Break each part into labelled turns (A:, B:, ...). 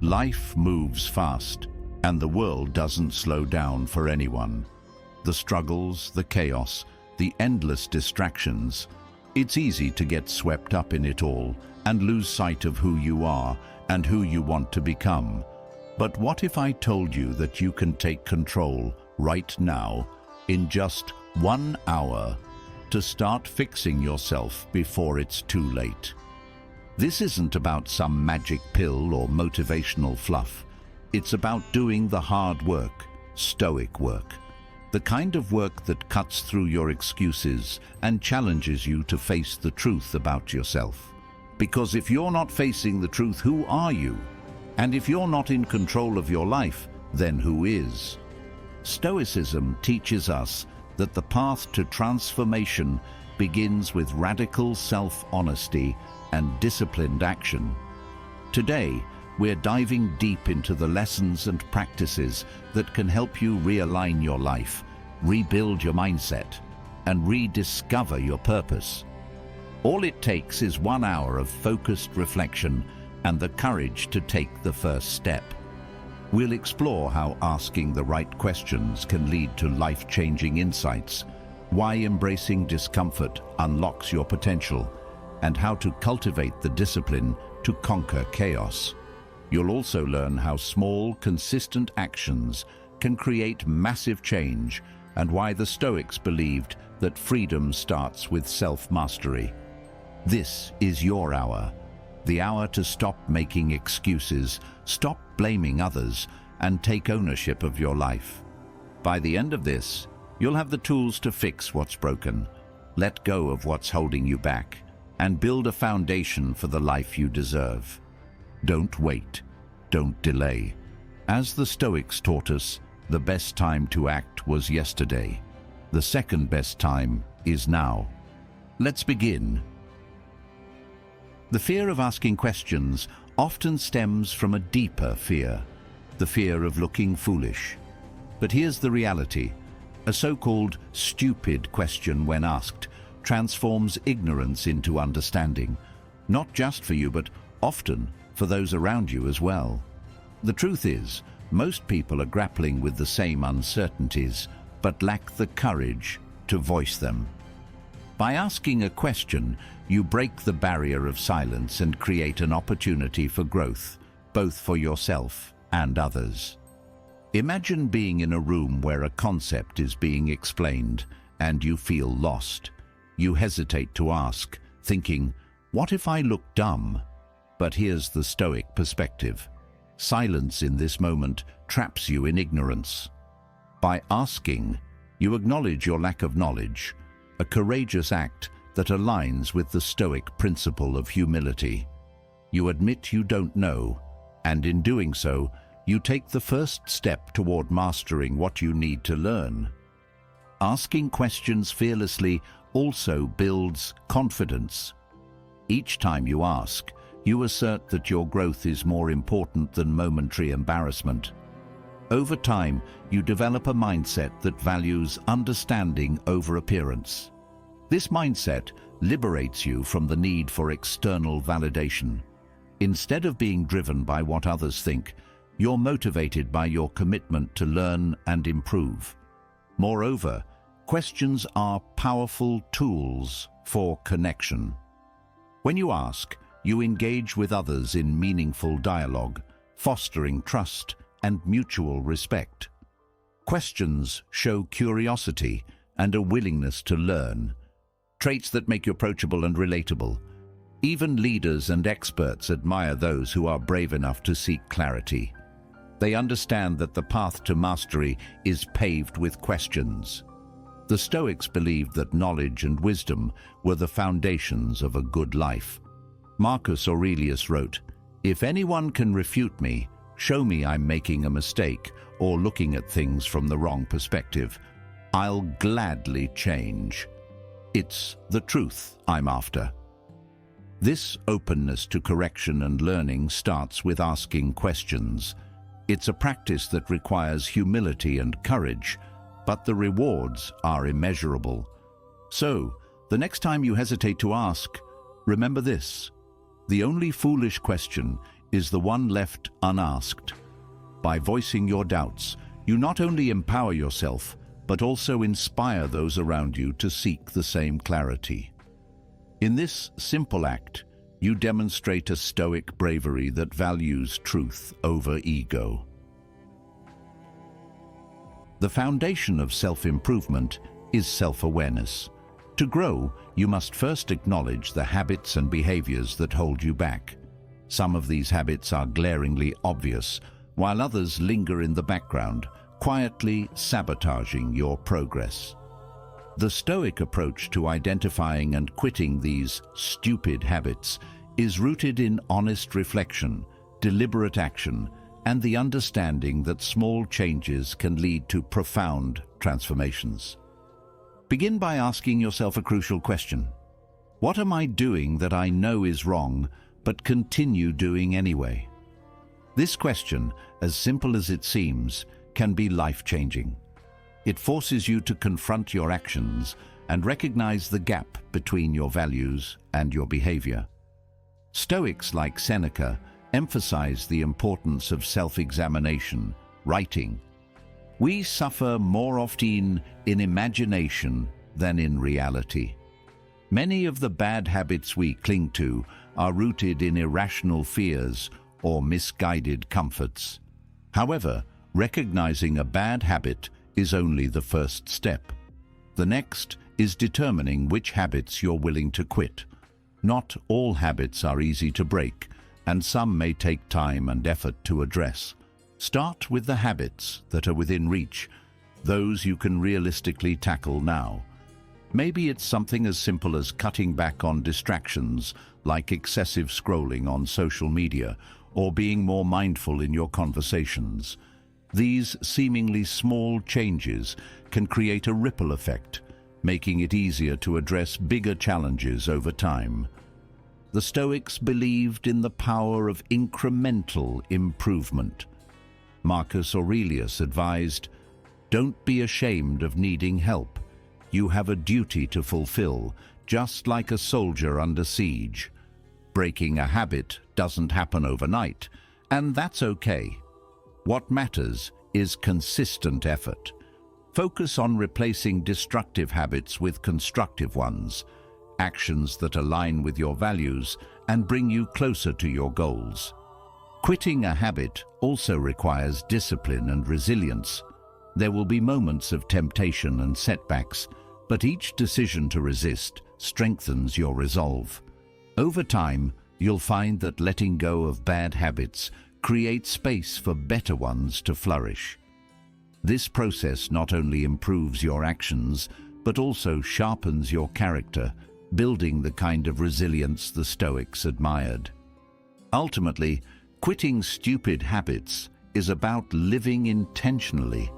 A: Life moves fast, and the world doesn't slow down for anyone. The struggles, the chaos, the endless distractions. It's easy to get swept up in it all and lose sight of who you are and who you want to become. But what if I told you that you can take control right now, in just 1 hour, to start fixing yourself before it's too late? This isn't about some magic pill or motivational fluff. It's about doing the hard work, stoic work. The kind of work that cuts through your excuses and challenges you to face the truth about yourself. Because if you're not facing the truth, who are you? And if you're not in control of your life, then who is? Stoicism teaches us that the path to transformation begins with radical self-honesty and disciplined action. Today, we're diving deep into the lessons and practices that can help you realign your life, rebuild your mindset, and rediscover your purpose. All it takes is 1 hour of focused reflection and the courage to take the first step. We'll explore how asking the right questions can lead to life-changing insights, why embracing discomfort unlocks your potential, and how to cultivate the discipline to conquer chaos. You'll also learn how small, consistent actions can create massive change and why the Stoics believed that freedom starts with self-mastery. This is your hour, the hour to stop making excuses, stop blaming others, and take ownership of your life. By the end of this, you'll have the tools to fix what's broken, let go of what's holding you back, and build a foundation for the life you deserve. Don't wait. Don't delay. As the Stoics taught us, the best time to act was yesterday. The second best time is now. Let's begin. The fear of asking questions often stems from a deeper fear, the fear of looking foolish. But here's the reality. A so-called stupid question, when asked, transforms ignorance into understanding, not just for you, but often for those around you as well. The truth is, most people are grappling with the same uncertainties, but lack the courage to voice them. By asking a question, you break the barrier of silence and create an opportunity for growth, both for yourself and others. Imagine being in a room where a concept is being explained and you feel lost. You hesitate to ask, thinking, "What if I look dumb?" But here's the Stoic perspective. Silence in this moment traps you in ignorance. By asking, you acknowledge your lack of knowledge, a courageous act that aligns with the Stoic principle of humility. You admit you don't know, and in doing so, you take the first step toward mastering what you need to learn. Asking questions fearlessly also builds confidence. Each time you ask, you assert that your growth is more important than momentary embarrassment. Over time, you develop a mindset that values understanding over appearance. This mindset liberates you from the need for external validation. Instead of being driven by what others think, you're motivated by your commitment to learn and improve. Moreover, questions are powerful tools for connection. When you ask, you engage with others in meaningful dialogue, fostering trust and mutual respect. Questions show curiosity and a willingness to learn, traits that make you approachable and relatable. Even leaders and experts admire those who are brave enough to seek clarity. They understand that the path to mastery is paved with questions. The Stoics believed that knowledge and wisdom were the foundations of a good life. Marcus Aurelius wrote, "If anyone can refute me, show me I'm making a mistake or looking at things from the wrong perspective, I'll gladly change. It's the truth I'm after." This openness to correction and learning starts with asking questions. It's a practice that requires humility and courage, but the rewards are immeasurable. So, the next time you hesitate to ask, remember this: the only foolish question is the one left unasked. By voicing your doubts, you not only empower yourself, but also inspire those around you to seek the same clarity. In this simple act, you demonstrate a stoic bravery that values truth over ego. The foundation of self-improvement is self-awareness. To grow, you must first acknowledge the habits and behaviors that hold you back. Some of these habits are glaringly obvious, while others linger in the background, quietly sabotaging your progress. The Stoic approach to identifying and quitting these stupid habits is rooted in honest reflection, deliberate action, and the understanding that small changes can lead to profound transformations. Begin by asking yourself a crucial question. What am I doing that I know is wrong, but continue doing anyway? This question, as simple as it seems, can be life-changing. It forces you to confront your actions and recognize the gap between your values and your behavior. Stoics like Seneca emphasize the importance of self-examination, writing. We suffer more often in imagination than in reality. Many of the bad habits we cling to are rooted in irrational fears or misguided comforts. However, recognizing a bad habit is only the first step. The next is determining which habits you're willing to quit. Not all habits are easy to break, and some may take time and effort to address. Start with the habits that are within reach, those you can realistically tackle now. Maybe it's something as simple as cutting back on distractions like excessive scrolling on social media or being more mindful in your conversations. These seemingly small changes can create a ripple effect, making it easier to address bigger challenges over time. The Stoics believed in the power of incremental improvement. Marcus Aurelius advised, "Don't be ashamed of needing help. You have a duty to fulfill, just like a soldier under siege. Breaking a habit doesn't happen overnight, and that's okay. What matters is consistent effort. Focus on replacing destructive habits with constructive ones, actions that align with your values and bring you closer to your goals." Quitting a habit also requires discipline and resilience. There will be moments of temptation and setbacks, but each decision to resist strengthens your resolve. Over time, you'll find that letting go of bad habits creates space for better ones to flourish. This process not only improves your actions, but also sharpens your character, building the kind of resilience the Stoics admired. Ultimately, quitting stupid habits is about living intentionally.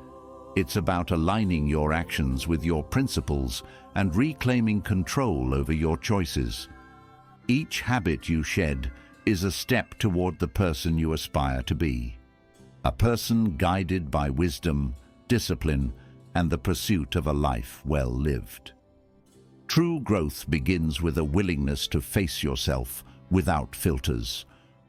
A: It's about aligning your actions with your principles and reclaiming control over your choices. Each habit you shed is a step toward the person you aspire to be. A person guided by wisdom, discipline, and the pursuit of a life well lived. True growth begins with a willingness to face yourself without filters.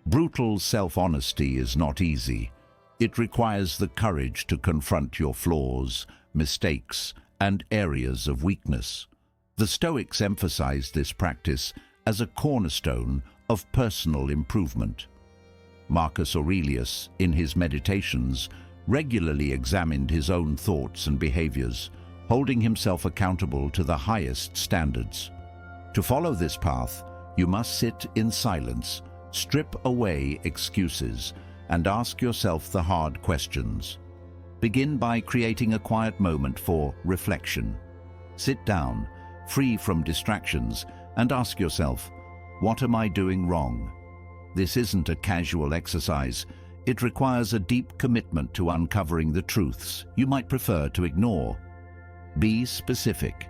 A: Brutal self-honesty is not easy. It requires the courage to confront your flaws, mistakes, and areas of weakness. The Stoics emphasized this practice as a cornerstone of personal improvement. Marcus Aurelius, in his meditations, regularly examined his own thoughts and behaviors, holding himself accountable to the highest standards. To follow this path, you must sit in silence, strip away excuses, and ask yourself the hard questions. Begin by creating a quiet moment for reflection. Sit down, free from distractions, and ask yourself, what am I doing wrong? This isn't a casual exercise. It requires a deep commitment to uncovering the truths you might prefer to ignore. Be specific.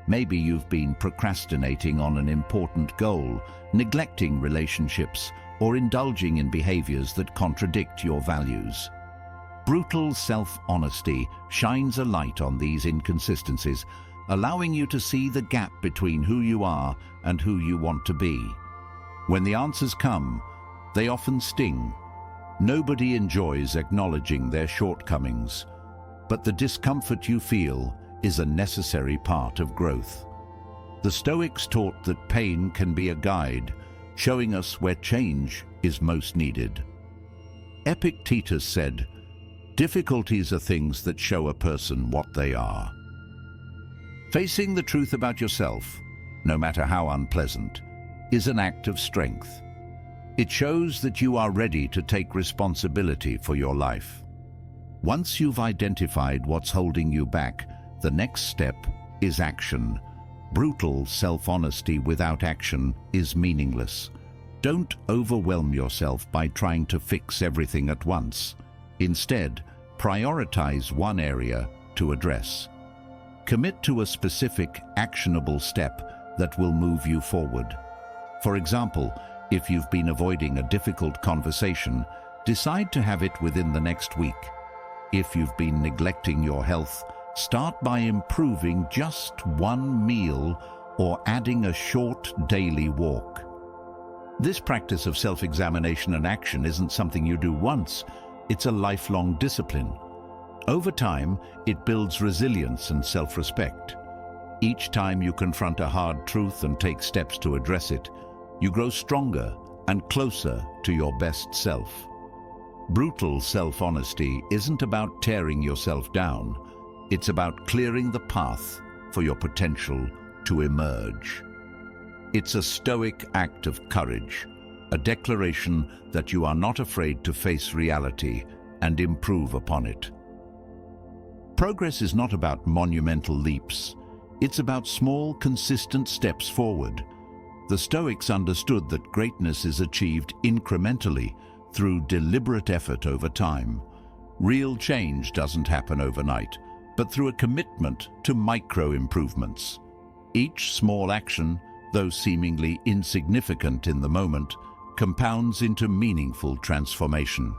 A: Maybe you've been procrastinating on an important goal, neglecting relationships, or indulging in behaviors that contradict your values. Brutal self-honesty shines a light on these inconsistencies, allowing you to see the gap between who you are and who you want to be. When the answers come, They often sting. Nobody enjoys acknowledging their shortcomings, but the discomfort you feel is a necessary part of growth. The Stoics taught that pain can be a guide, showing us where change is most needed. Epictetus said, "Difficulties are things that show a person what they are." Facing the truth about yourself, no matter how unpleasant, is an act of strength. It shows that you are ready to take responsibility for your life. Once you've identified what's holding you back, the next step is action. Brutal self-honesty without action is meaningless. Don't overwhelm yourself by trying to fix everything at once. Instead, prioritize one area to address. Commit to a specific, actionable step that will move you forward. For example, if you've been avoiding a difficult conversation, decide to have it within the next week. If you've been neglecting your health, start by improving just one meal or adding a short daily walk. This practice of self-examination and action isn't something you do once, it's a lifelong discipline. Over time, it builds resilience and self-respect. Each time you confront a hard truth and take steps to address it, you grow stronger and closer to your best self. Brutal self-honesty isn't about tearing yourself down. It's about clearing the path for your potential to emerge. It's a Stoic act of courage, a declaration that you are not afraid to face reality and improve upon it. Progress is not about monumental leaps. It's about small, consistent steps forward. The Stoics understood that greatness is achieved incrementally through deliberate effort over time. Real change doesn't happen overnight, but through a commitment to micro-improvements. Each small action, though seemingly insignificant in the moment, compounds into meaningful transformation.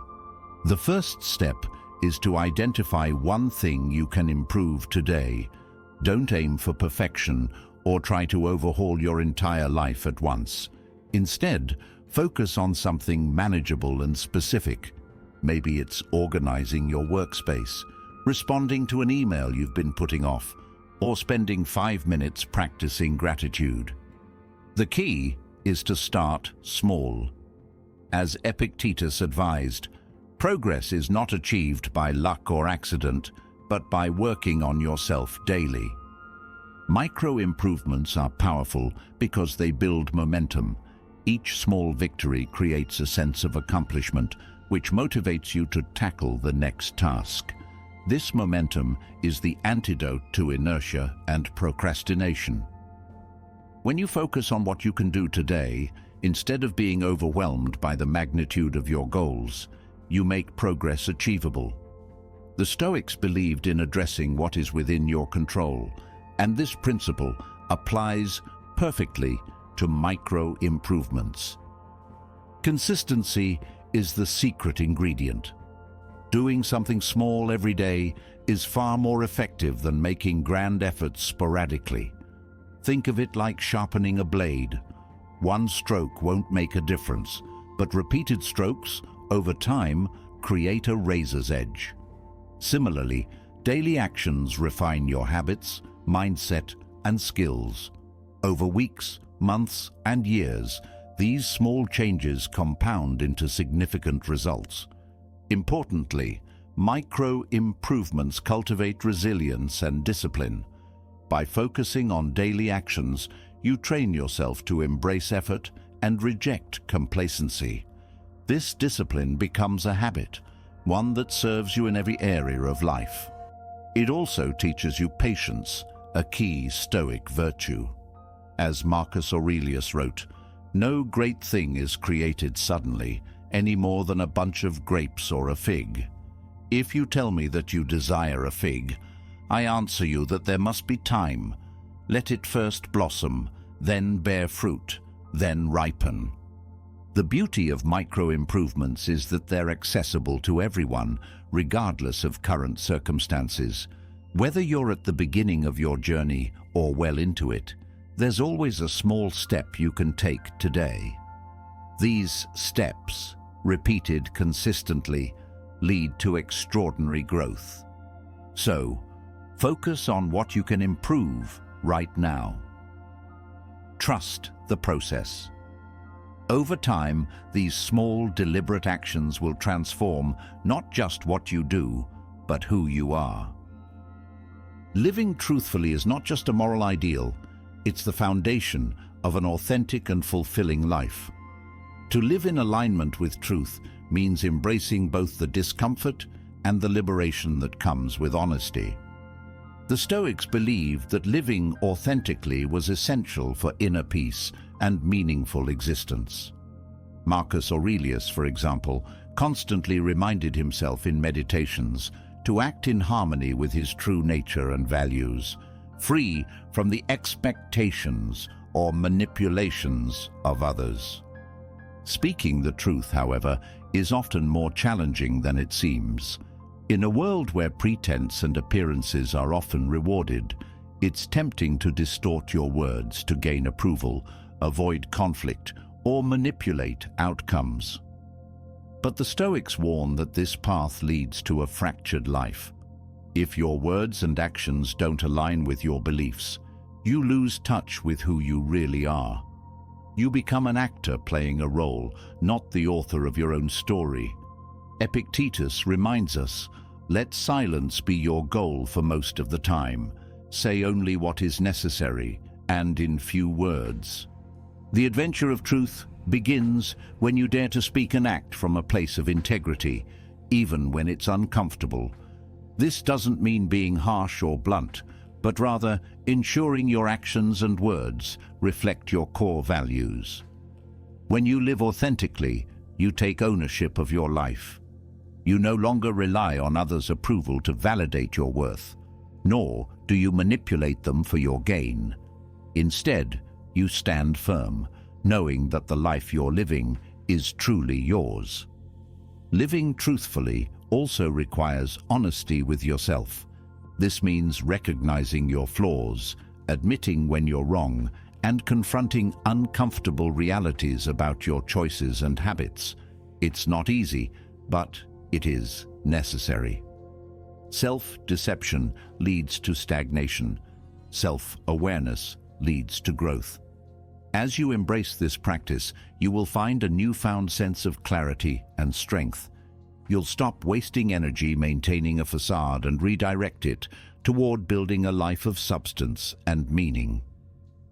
A: The first step is to identify one thing you can improve today. Don't aim for perfection or try to overhaul your entire life at once. Instead, focus on something manageable and specific. Maybe it's organizing your workspace, responding to an email you've been putting off, or spending 5 minutes practicing gratitude. The key is to start small. As Epictetus advised, progress is not achieved by luck or accident, but by working on yourself daily. Micro-improvements are powerful because they build momentum. Each small victory creates a sense of accomplishment, which motivates you to tackle the next task. This momentum is the antidote to inertia and procrastination. When you focus on what you can do today, instead of being overwhelmed by the magnitude of your goals, you make progress achievable. The Stoics believed in addressing what is within your control, and this principle applies perfectly to micro-improvements. Consistency is the secret ingredient. Doing something small every day is far more effective than making grand efforts sporadically. Think of it like sharpening a blade. One stroke won't make a difference, but repeated strokes, over time, create a razor's edge. Similarly, daily actions refine your habits, mindset, and skills. Over weeks, months, and years, these small changes compound into significant results. Importantly, micro-improvements cultivate resilience and discipline. By focusing on daily actions, you train yourself to embrace effort and reject complacency. This discipline becomes a habit, one that serves you in every area of life. It also teaches you patience, a key Stoic virtue. As Marcus Aurelius wrote, "No great thing is created suddenly, any more than a bunch of grapes or a fig. If you tell me that you desire a fig, I answer you that there must be time. Let it first blossom, then bear fruit, then ripen." The beauty of micro-improvements is that they're accessible to everyone, regardless of current circumstances. Whether you're at the beginning of your journey or well into it, there's always a small step you can take today. These steps, repeated consistently, lead to extraordinary growth. So, focus on what you can improve right now. Trust the process. Over time, these small, deliberate actions will transform not just what you do, but who you are. Living truthfully is not just a moral ideal, it's the foundation of an authentic and fulfilling life. To live in alignment with truth means embracing both the discomfort and the liberation that comes with honesty. The Stoics believed that living authentically was essential for inner peace and meaningful existence. Marcus Aurelius, for example, constantly reminded himself in meditations to act in harmony with his true nature and values, free from the expectations or manipulations of others. Speaking the truth, however, is often more challenging than it seems. In a world where pretense and appearances are often rewarded, it's tempting to distort your words to gain approval, avoid conflict, or manipulate outcomes. But the Stoics warn that this path leads to a fractured life. If your words and actions don't align with your beliefs, you lose touch with who you really are. You become an actor playing a role, not the author of your own story. Epictetus reminds us, let silence be your goal for most of the time. Say only what is necessary, and in few words. The adventure of truth begins when you dare to speak and act from a place of integrity, even when it's uncomfortable. This doesn't mean being harsh or blunt, but rather ensuring your actions and words reflect your core values. When you live authentically, you take ownership of your life. You no longer rely on others' approval to validate your worth, nor do you manipulate them for your gain. Instead, you stand firm, knowing that the life you're living is truly yours. Living truthfully also requires honesty with yourself. This means recognizing your flaws, admitting when you're wrong, and confronting uncomfortable realities about your choices and habits. It's not easy, but it is necessary. Self-deception leads to stagnation. Self-awareness leads to growth. As you embrace this practice, you will find a newfound sense of clarity and strength. You'll stop wasting energy maintaining a facade and redirect it toward building a life of substance and meaning.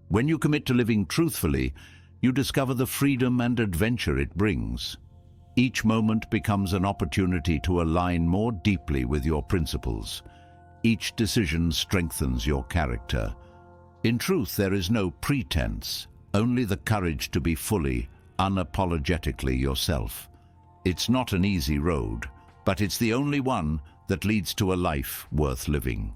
A: When you commit to living truthfully, you discover the freedom and adventure it brings. Each moment becomes an opportunity to align more deeply with your principles. Each decision strengthens your character. In truth, there is no pretense, only the courage to be fully, unapologetically yourself. It's not an easy road, but it's the only one that leads to a life worth living.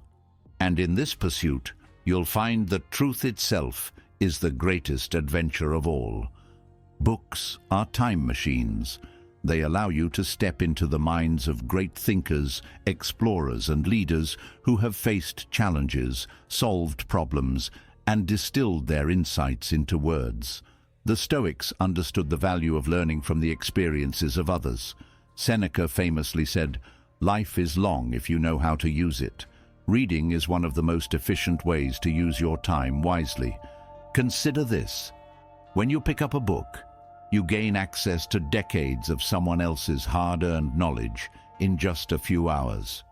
A: And in this pursuit, you'll find that truth itself is the greatest adventure of all. Books are time machines. They allow you to step into the minds of great thinkers, explorers, and leaders who have faced challenges, solved problems, and distilled their insights into words. The Stoics understood the value of learning from the experiences of others. Seneca famously said, "Life is long if you know how to use it." Reading is one of the most efficient ways to use your time wisely. Consider this. When you pick up a book, you gain access to decades of someone else's hard-earned knowledge in just a few hours.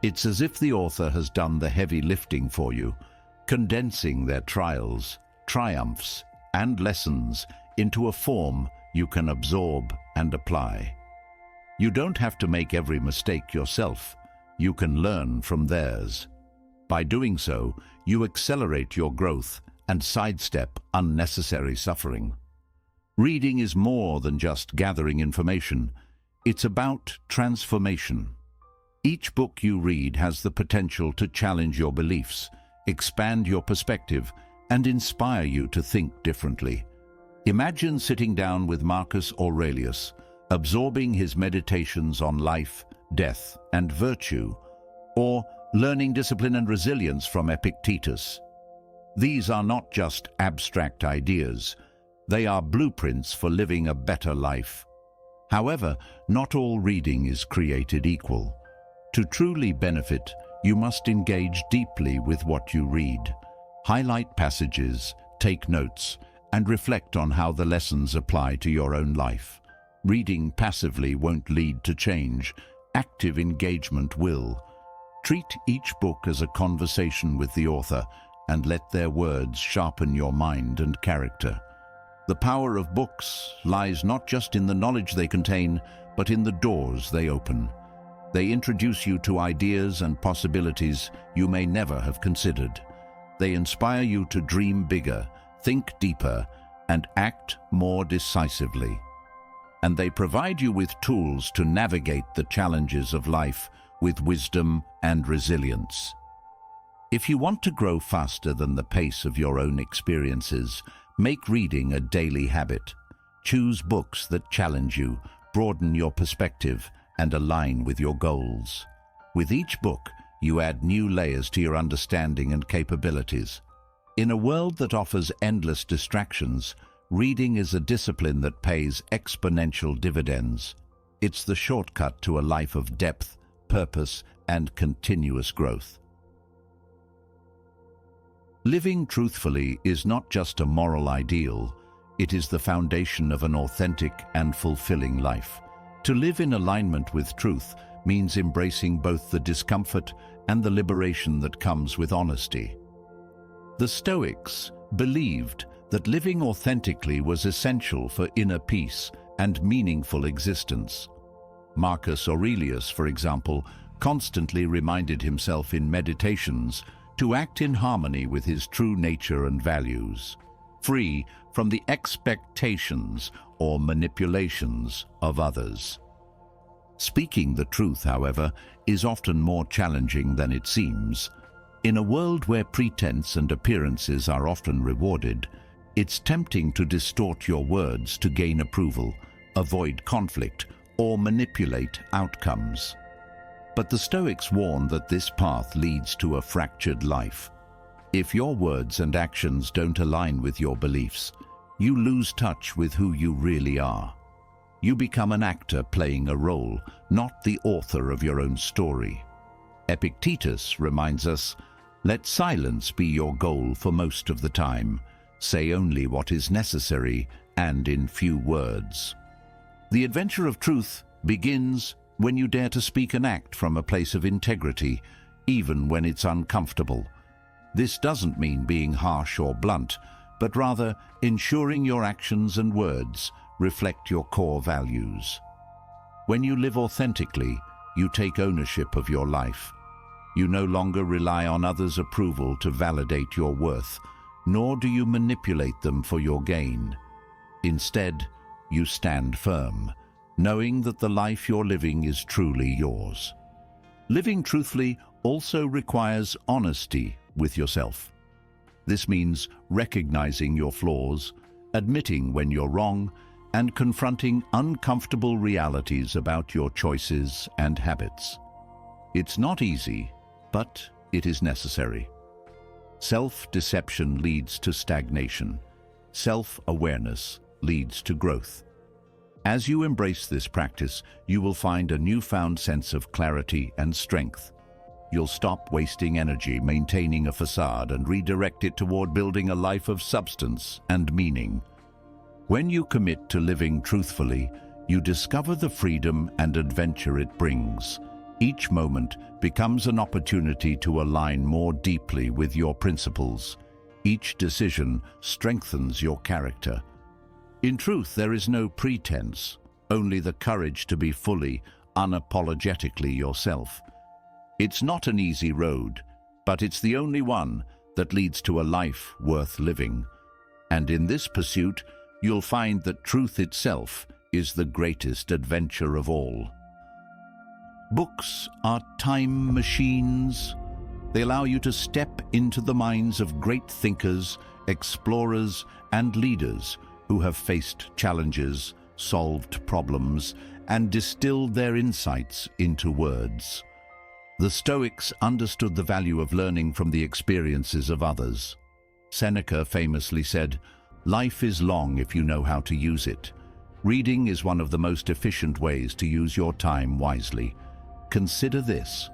A: It's as if the author has done the heavy lifting for you, condensing their trials, triumphs, and lessons into a form you can absorb and apply. You don't have to make every mistake yourself. You can learn from theirs. By doing so, you accelerate your growth and sidestep unnecessary suffering. Reading is more than just gathering information. It's about transformation. Each book you read has the potential to challenge your beliefs, expand your perspective, and inspire you to think differently. Imagine sitting down with Marcus Aurelius, absorbing his meditations on life, death, and virtue, or learning discipline and resilience from Epictetus. These are not just abstract ideas. They are blueprints for living a better life. However, not all reading is created equal. To truly benefit, you must engage deeply with what you read. Highlight passages, take notes, and reflect on how the lessons apply to your own life. Reading passively won't lead to change. Active engagement will. Treat each book as a conversation with the author and let their words sharpen your mind and character. The power of books lies not just in the knowledge they contain, but in the doors they open. They introduce you to ideas and possibilities you may never have considered. They inspire you to dream bigger, think deeper, and act more decisively. And they provide you with tools to navigate the challenges of life with wisdom and resilience. If you want to grow faster than the pace of your own experiences, make reading a daily habit. Choose books that challenge you, broaden your perspective, and align with your goals. With each book, you add new layers to your understanding and capabilities. In a world that offers endless distractions, reading is a discipline that pays exponential dividends. It's the shortcut to a life of depth, purpose, and continuous growth. Living truthfully is not just a moral ideal, it is the foundation of an authentic and fulfilling life. To live in alignment with truth means embracing both the discomfort and the liberation that comes with honesty. The Stoics believed that living authentically was essential for inner peace and meaningful existence. Marcus Aurelius, for example, constantly reminded himself in meditations to act in harmony with his true nature and values, free from the expectations or manipulations of others. Speaking the truth, however, is often more challenging than it seems. In a world where pretense and appearances are often rewarded, it's tempting to distort your words to gain approval, avoid conflict, or manipulate outcomes. But the Stoics warn that this path leads to a fractured life. If your words and actions don't align with your beliefs, you lose touch with who you really are. You become an actor playing a role, not the author of your own story. Epictetus reminds us, "Let silence be your goal for most of the time. Say only what is necessary and in few words." The adventure of truth begins when you dare to speak and act from a place of integrity, even when it's uncomfortable. This doesn't mean being harsh or blunt, but rather ensuring your actions and words reflect your core values. When you live authentically, you take ownership of your life. You no longer rely on others' approval to validate your worth, nor do you manipulate them for your gain. Instead, you stand firm, knowing that the life you're living is truly yours. Living truthfully also requires honesty with yourself. This means recognizing your flaws, admitting when you're wrong, and confronting uncomfortable realities about your choices and habits. It's not easy, but it is necessary. Self-deception leads to stagnation. Self-awareness leads to growth. As you embrace this practice, you will find a newfound sense of clarity and strength. You'll stop wasting energy maintaining a facade and redirect it toward building a life of substance and meaning. When you commit to living truthfully, you discover the freedom and adventure it brings. Each moment becomes an opportunity to align more deeply with your principles. Each decision strengthens your character. In truth, there is no pretense, only the courage to be fully, unapologetically yourself. It's not an easy road, but it's the only one that leads to a life worth living. And in this pursuit, you'll find that truth itself is the greatest adventure of all. Books are time machines. They allow you to step into the minds of great thinkers, explorers, and leaders who have faced challenges, solved problems, and distilled their insights into words. The Stoics understood the value of learning from the experiences of others. Seneca famously said, Life is long if you know how to use it. Reading is one of the most efficient ways to use your time wisely. Consider this.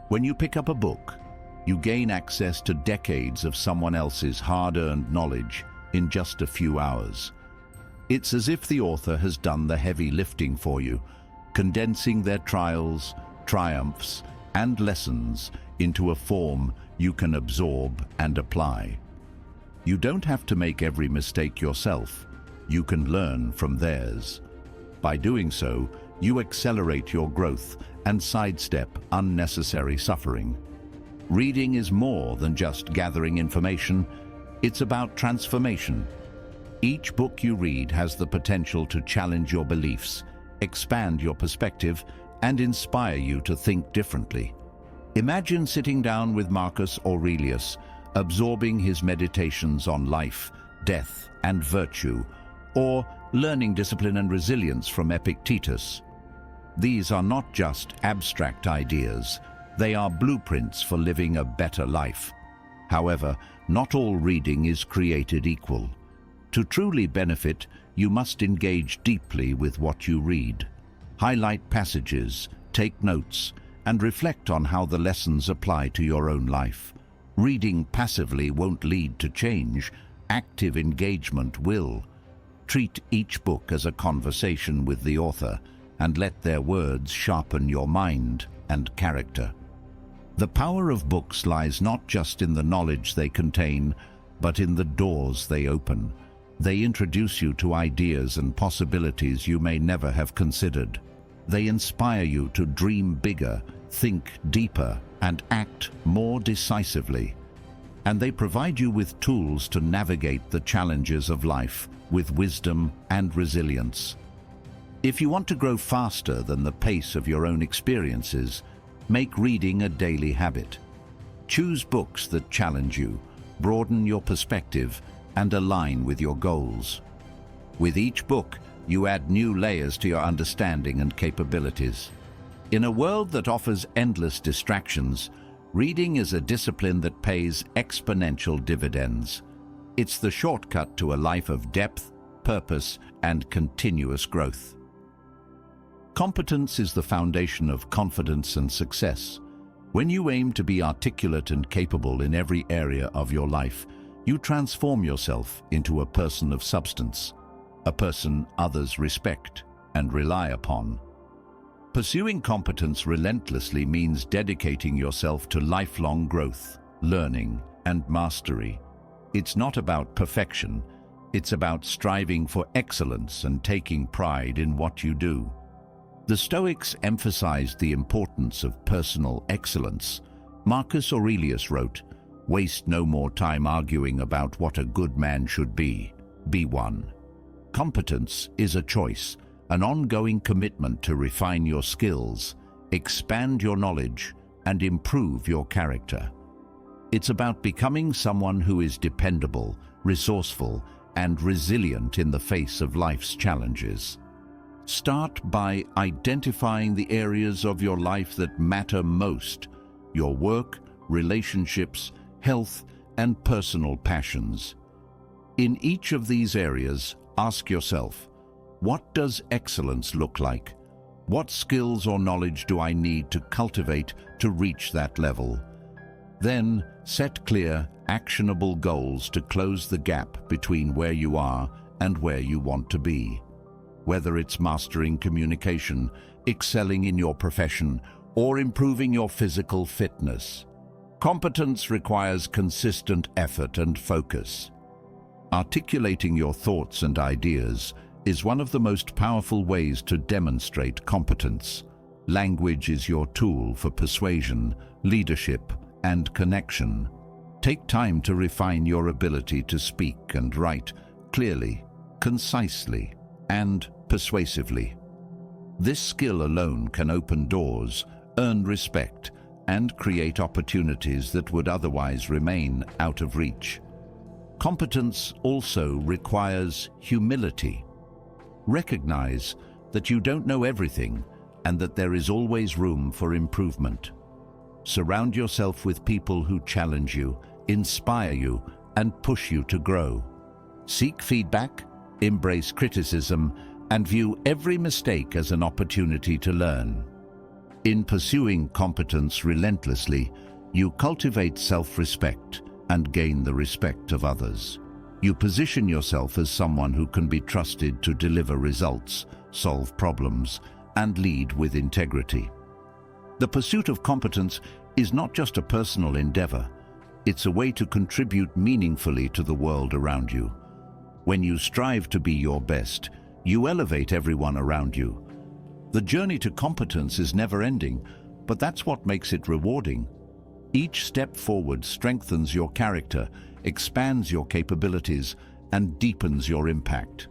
A: When you pick up a book, you gain access to decades of someone else's hard-earned knowledge in just a few hours. It's as if the author has done the heavy lifting for you, condensing their trials, triumphs, and lessons into a form you can absorb and apply. You don't have to make every mistake yourself. You can learn from theirs. By doing so, you accelerate your growth and sidestep unnecessary suffering. Reading is more than just gathering information. It's about transformation. Each book you read has the potential to challenge your beliefs, expand your perspective, and inspire you to think differently. Imagine sitting down with Marcus Aurelius, absorbing his meditations on life, death, and virtue, or learning discipline and resilience from Epictetus. These are not just abstract ideas, they are blueprints for living a better life. However, not all reading is created equal. To truly benefit, you must engage deeply with what you read. Highlight passages, take notes, and reflect on how the lessons apply to your own life. Reading passively won't lead to change. Active engagement will. Treat each book as a conversation with the author, and let their words sharpen your mind and character. The power of books lies not just in the knowledge they contain, but in the doors they open. They introduce you to ideas and possibilities you may never have considered. They inspire you to dream bigger, think deeper, and act more decisively. And they provide you with tools to navigate the challenges of life with wisdom and resilience. If you want to grow faster than the pace of your own experiences, make reading a daily habit. Choose books that challenge you, broaden your perspective, and align with your goals. With each book, you add new layers to your understanding and capabilities. In a world that offers endless distractions, reading is a discipline that pays exponential dividends. It's the shortcut to a life of depth, purpose, and continuous growth. Competence is the foundation of confidence and success. When you aim to be articulate and capable in every area of your life, you transform yourself into a person of substance, a person others respect and rely upon. Pursuing competence relentlessly means dedicating yourself to lifelong growth, learning, and mastery. It's not about perfection, it's about striving for excellence and taking pride in what you do. The Stoics emphasized the importance of personal excellence. Marcus Aurelius wrote, "Waste no more time arguing about what a good man should be. Be one." Competence is a choice, an ongoing commitment to refine your skills, expand your knowledge, and improve your character. It's about becoming someone who is dependable, resourceful, and resilient in the face of life's challenges. Start by identifying the areas of your life that matter most: your work, relationships, health, and personal passions. In each of these areas, ask yourself, what does excellence look like? What skills or knowledge do I need to cultivate to reach that level? Then, set clear, actionable goals to close the gap between where you are and where you want to be. Whether it's mastering communication, excelling in your profession, or improving your physical fitness, competence requires consistent effort and focus. Articulating your thoughts and ideas is one of the most powerful ways to demonstrate competence. Language is your tool for persuasion, leadership, and connection. Take time to refine your ability to speak and write clearly, concisely, and persuasively. This skill alone can open doors, earn respect, and create opportunities that would otherwise remain out of reach. Competence also requires humility. Recognize that you don't know everything and that there is always room for improvement. Surround yourself with people who challenge you, inspire you, and push you to grow. Seek feedback, embrace criticism, and view every mistake as an opportunity to learn. In pursuing competence relentlessly, you cultivate self-respect and gain the respect of others. You position yourself as someone who can be trusted to deliver results, solve problems, and lead with integrity. The pursuit of competence is not just a personal endeavor. It's a way to contribute meaningfully to the world around you. When you strive to be your best, you elevate everyone around you. The journey to competence is never-ending, but that's what makes it rewarding. Each step forward strengthens your character, expands your capabilities, and deepens your impact.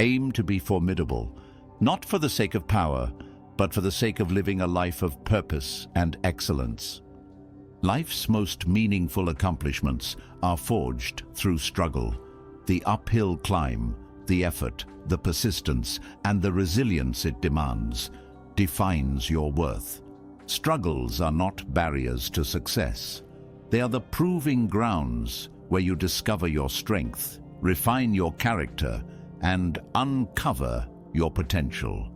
A: Aim to be formidable, not for the sake of power, but for the sake of living a life of purpose and excellence. Life's most meaningful accomplishments are forged through struggle. The uphill climb, the effort, the persistence, and the resilience it demands defines your worth. Struggles are not barriers to success. They are the proving grounds where you discover your strength, refine your character, and uncover your potential.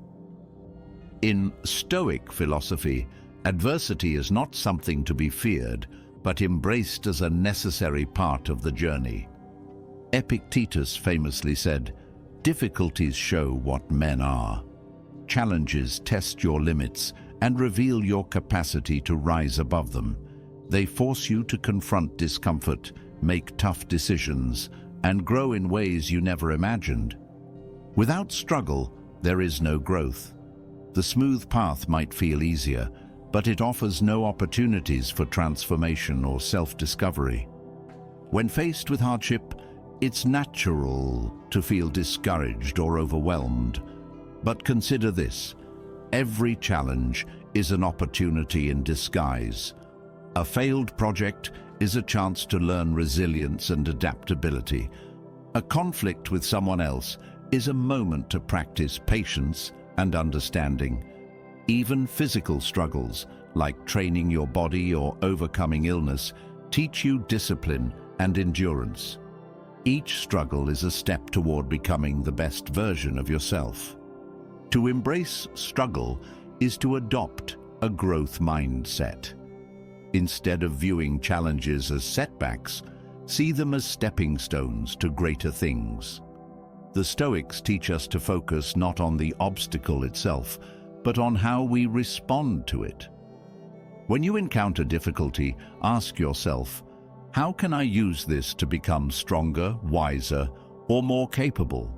A: In Stoic philosophy, adversity is not something to be feared, but embraced as a necessary part of the journey. Epictetus famously said, "Difficulties show what men are. Challenges test your limits and reveal your capacity to rise above them. They force you to confront discomfort, make tough decisions, and grow in ways you never imagined. Without struggle, there is no growth. The smooth path might feel easier, but it offers no opportunities for transformation or self-discovery. When faced with hardship, it's natural to feel discouraged or overwhelmed. But consider this: every challenge is an opportunity in disguise. A failed project is a chance to learn resilience and adaptability. A conflict with someone else is a moment to practice patience and understanding. Even physical struggles, like training your body or overcoming illness, teach you discipline and endurance. Each struggle is a step toward becoming the best version of yourself. To embrace struggle is to adopt a growth mindset. Instead of viewing challenges as setbacks, see them as stepping stones to greater things. The Stoics teach us to focus not on the obstacle itself, but on how we respond to it. When you encounter difficulty, ask yourself, how can I use this to become stronger, wiser, or more capable?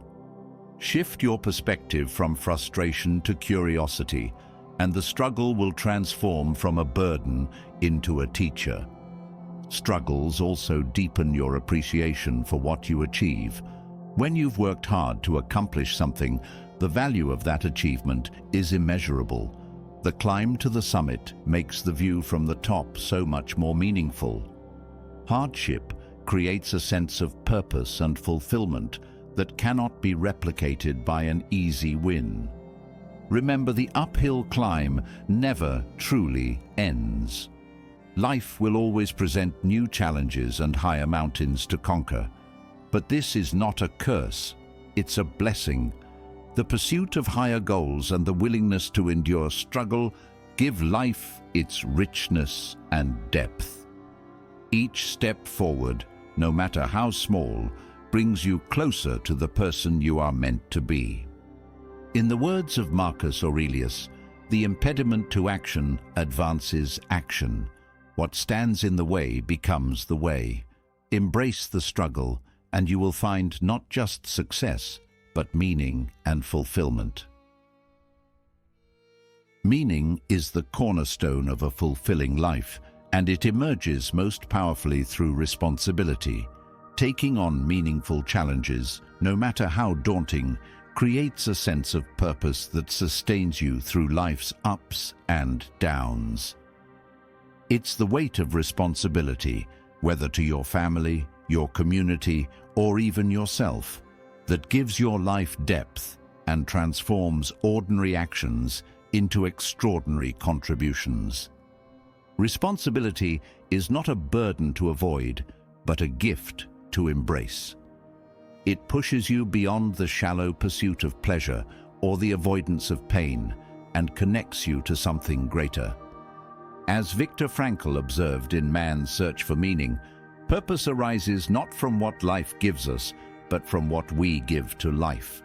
A: Shift your perspective from frustration to curiosity, and the struggle will transform from a burden into a teacher. Struggles also deepen your appreciation for what you achieve. When you've worked hard to accomplish something, the value of that achievement is immeasurable. The climb to the summit makes the view from the top so much more meaningful. Hardship creates a sense of purpose and fulfillment that cannot be replicated by an easy win. Remember, the uphill climb never truly ends. Life will always present new challenges and higher mountains to conquer. But this is not a curse, it's a blessing. The pursuit of higher goals and the willingness to endure struggle give life its richness and depth. Each step forward, no matter how small, brings you closer to the person you are meant to be. In the words of Marcus Aurelius, the impediment to action advances action. What stands in the way becomes the way. Embrace the struggle, and you will find not just success, but meaning and fulfillment. Meaning is the cornerstone of a fulfilling life, and it emerges most powerfully through responsibility. Taking on meaningful challenges, no matter how daunting, creates a sense of purpose that sustains you through life's ups and downs. It's the weight of responsibility, whether to your family, your community, or even yourself, that gives your life depth and transforms ordinary actions into extraordinary contributions. Responsibility is not a burden to avoid, but a gift to embrace. It pushes you beyond the shallow pursuit of pleasure or the avoidance of pain and connects you to something greater. As Viktor Frankl observed in Man's Search for Meaning, purpose arises not from what life gives us, but from what we give to life.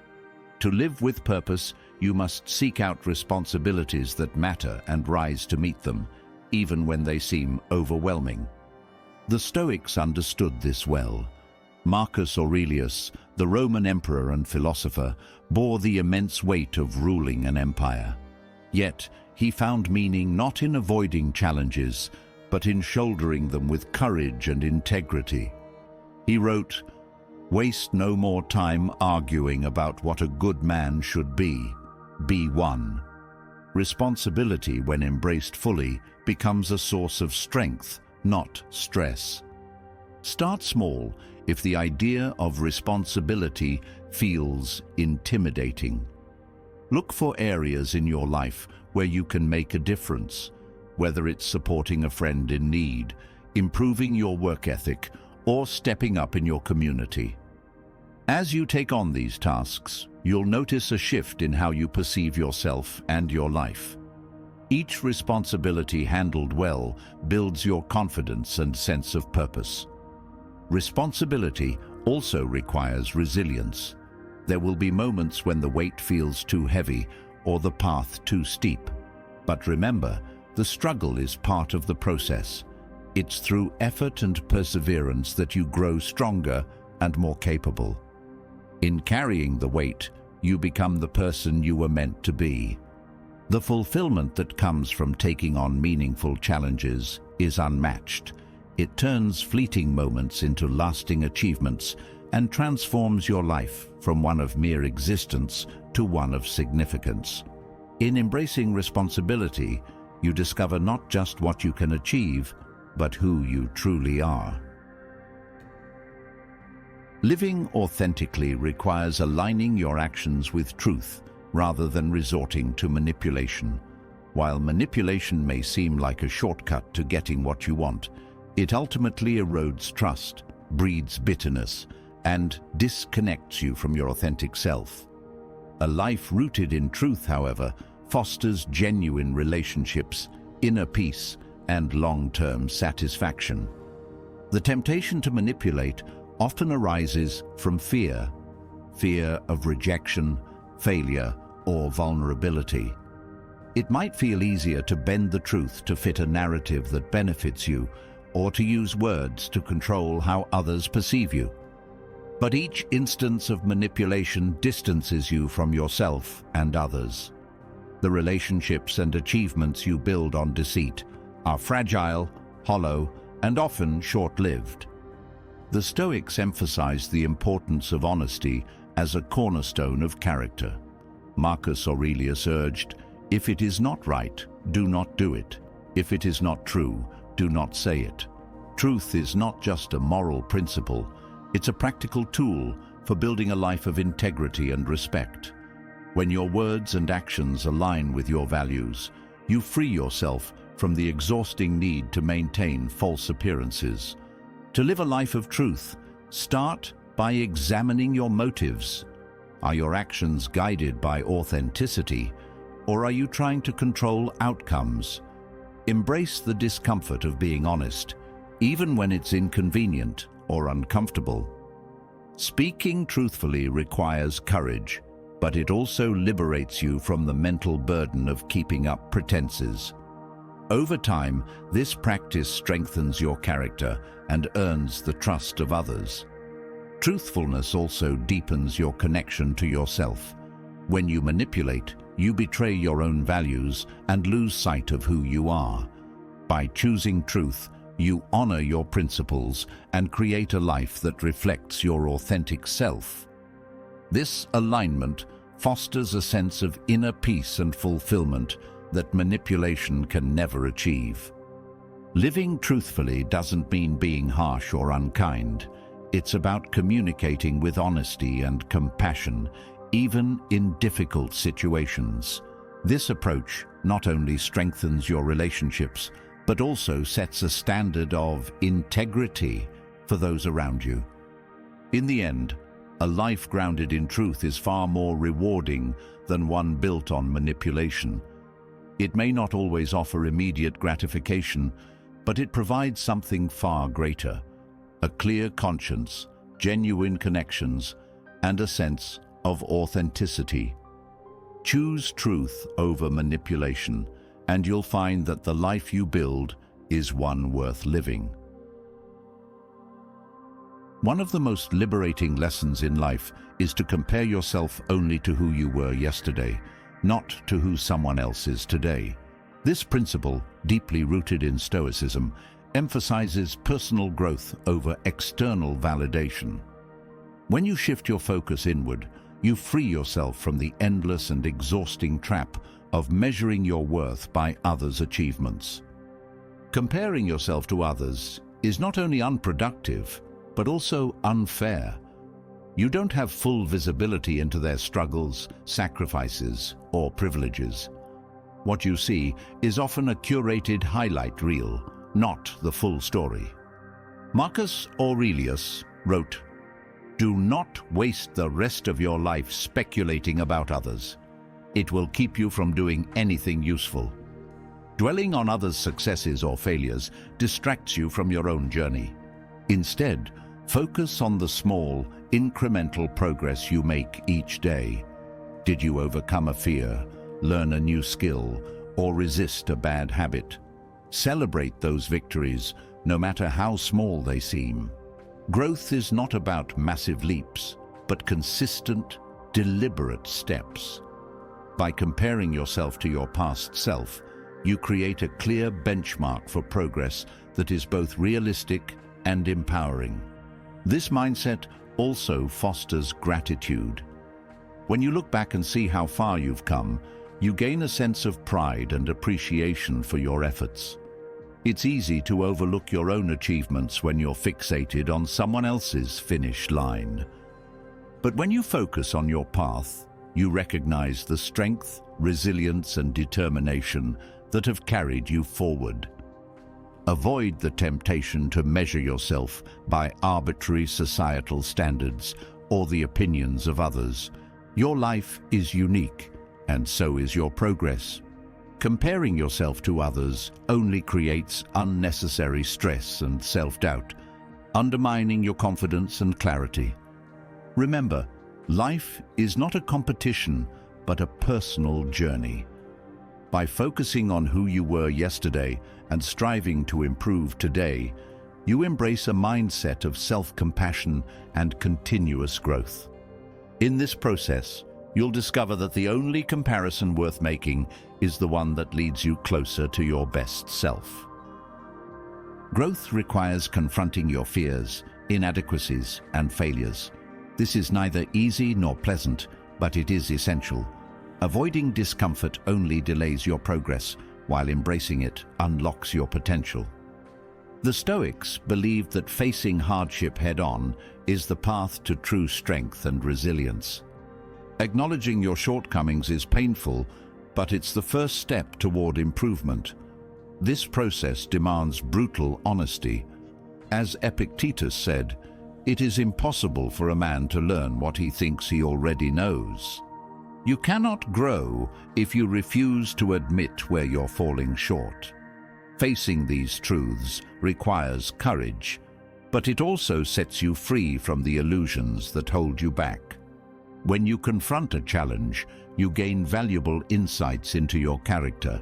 A: To live with purpose, you must seek out responsibilities that matter and rise to meet them, even when they seem overwhelming. The Stoics understood this well. Marcus Aurelius, the Roman emperor and philosopher, bore the immense weight of ruling an empire. Yet, he found meaning not in avoiding challenges, but in shouldering them with courage and integrity. He wrote, "Waste no more time arguing about what a good man should be. Be one." Responsibility, when embraced fully, becomes a source of strength, not stress. Start small if the idea of responsibility feels intimidating. Look for areas in your life where you can make a difference, whether it's supporting a friend in need, improving your work ethic, or stepping up in your community. As you take on these tasks, you'll notice a shift in how you perceive yourself and your life. Each responsibility handled well builds your confidence and sense of purpose. Responsibility also requires resilience. There will be moments when the weight feels too heavy or the path too steep. But remember, the struggle is part of the process. It's through effort and perseverance that you grow stronger and more capable. In carrying the weight, you become the person you were meant to be. The fulfillment that comes from taking on meaningful challenges is unmatched. It turns fleeting moments into lasting achievements and transforms your life from one of mere existence to one of significance. In embracing responsibility, you discover not just what you can achieve, but who you truly are. Living authentically requires aligning your actions with truth rather than resorting to manipulation. While manipulation may seem like a shortcut to getting what you want, it ultimately erodes trust, breeds bitterness, and disconnects you from your authentic self. A life rooted in truth, however, fosters genuine relationships, inner peace, and long-term satisfaction. The temptation to manipulate often arises from fear of rejection, failure, or vulnerability. It might feel easier to bend the truth to fit a narrative that benefits you, or to use words to control how others perceive you. But each instance of manipulation distances you from yourself and others. The relationships and achievements you build on deceit are fragile, hollow, and often short-lived. The Stoics emphasized the importance of honesty as a cornerstone of character. Marcus Aurelius urged, "If it is not right, do not do it. If it is not true, do not say it." Truth is not just a moral principle, it's a practical tool for building a life of integrity and respect. When your words and actions align with your values, you free yourself from the exhausting need to maintain false appearances. To live a life of truth, start by examining your motives. Are your actions guided by authenticity, or are you trying to control outcomes? Embrace the discomfort of being honest, even when it's inconvenient or uncomfortable. Speaking truthfully requires courage, but it also liberates you from the mental burden of keeping up pretenses. Over time, this practice strengthens your character and earns the trust of others. Truthfulness also deepens your connection to yourself. When you manipulate, you betray your own values and lose sight of who you are. By choosing truth, you honor your principles and create a life that reflects your authentic self. This alignment fosters a sense of inner peace and fulfillment that manipulation can never achieve. Living truthfully doesn't mean being harsh or unkind. It's about communicating with honesty and compassion, even in difficult situations. This approach not only strengthens your relationships, but also sets a standard of integrity for those around you. In the end, A life grounded in truth is far more rewarding than one built on manipulation. It may not always offer immediate gratification, but it provides something far greater: a clear conscience, genuine connections, and a sense of authenticity. Choose truth over manipulation, and you'll find that the life you build is one worth living. One of the most liberating lessons in life is to compare yourself only to who you were yesterday, not to who someone else is today. This principle, deeply rooted in Stoicism, emphasizes personal growth over external validation. When you shift your focus inward, you free yourself from the endless and exhausting trap of measuring your worth by others' achievements. Comparing yourself to others is not only unproductive, but also unfair. You don't have full visibility into their struggles, sacrifices, or privileges. What you see is often a curated highlight reel, not the full story. Marcus Aurelius wrote, "Do not waste the rest of your life speculating about others. It will keep you from doing anything useful. Dwelling on others' successes or failures distracts you from your own journey. Instead, focus on the small, incremental progress you make each day. Did you overcome a fear, learn a new skill, or resist a bad habit? Celebrate those victories, no matter how small they seem. Growth is not about massive leaps, but consistent, deliberate steps. By comparing yourself to your past self, you create a clear benchmark for progress that is both realistic and empowering. This mindset also fosters gratitude. When you look back and see how far you've come, you gain a sense of pride and appreciation for your efforts. It's easy to overlook your own achievements when you're fixated on someone else's finish line. But when you focus on your path, you recognize the strength, resilience, and determination that have carried you forward. Avoid the temptation to measure yourself by arbitrary societal standards or the opinions of others. Your life is unique, and so is your progress. Comparing yourself to others only creates unnecessary stress and self-doubt, undermining your confidence and clarity. Remember, life is not a competition, but a personal journey. By focusing on who you were yesterday and striving to improve today, you embrace a mindset of self-compassion and continuous growth. In this process, you'll discover that the only comparison worth making is the one that leads you closer to your best self. Growth requires confronting your fears, inadequacies, and failures. This is neither easy nor pleasant, but it is essential. Avoiding discomfort only delays your progress, while embracing it unlocks your potential. The Stoics believed that facing hardship head-on is the path to true strength and resilience. Acknowledging your shortcomings is painful, but it's the first step toward improvement. This process demands brutal honesty. As Epictetus said, "It is impossible for a man to learn what he thinks he already knows." You cannot grow if you refuse to admit where you're falling short. Facing these truths requires courage, but it also sets you free from the illusions that hold you back. When you confront a challenge, you gain valuable insights into your character.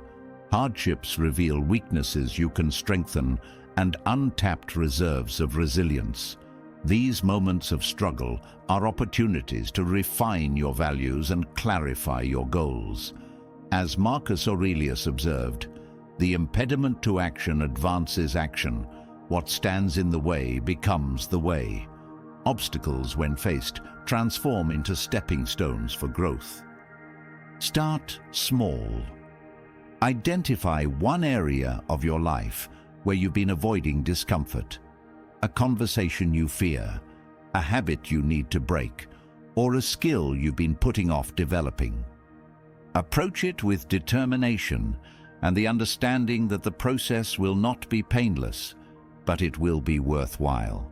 A: Hardships reveal weaknesses you can strengthen and untapped reserves of resilience. These moments of struggle are opportunities to refine your values and clarify your goals. As Marcus Aurelius observed, "The impediment to action advances action. What stands in the way becomes the way." Obstacles, when faced, transform into stepping stones for growth. Start small. Identify one area of your life where you've been avoiding discomfort. A conversation you fear, a habit you need to break, or a skill you've been putting off developing. Approach it with determination and the understanding that the process will not be painless, but it will be worthwhile.